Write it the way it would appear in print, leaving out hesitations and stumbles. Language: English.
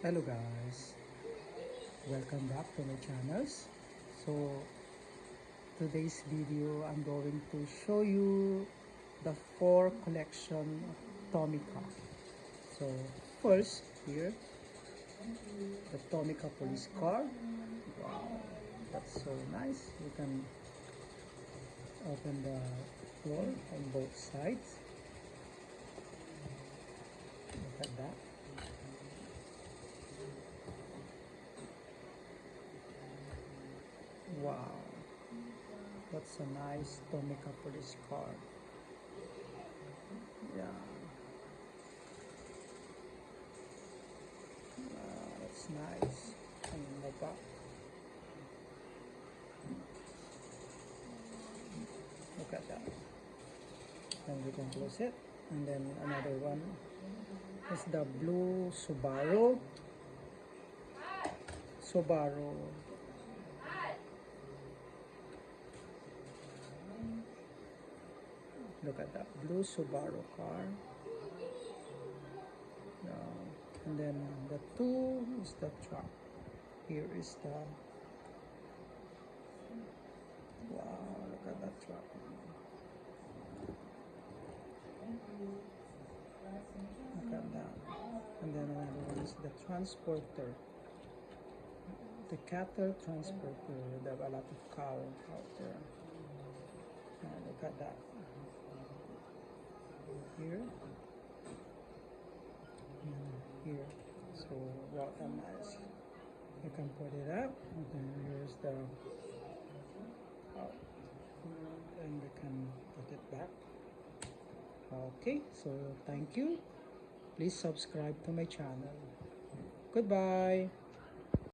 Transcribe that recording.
Hello guys, welcome back to my channels. So today's video I'm going to show you the 4 collection of Tomica. So first here, the Tomica police car. Wow, that's so nice. You can open the door on both sides. Look at that. Wow, that's a nice Tomica police car. Yeah, that's nice. And the back, look at that. And we can close it. And then another one is the blue Subaru. Look at that blue Subaru car. And then the 2 is the truck. Here is the, wow, look at that truck. Look at that. And then another one is the transporter. The cattle transporter. They have a lot of cow out there. Look at that. Here. And here. So what a nice. You can put it up. And then here's the. And we can put it back. Okay. So thank you. Please subscribe to my channel. Goodbye.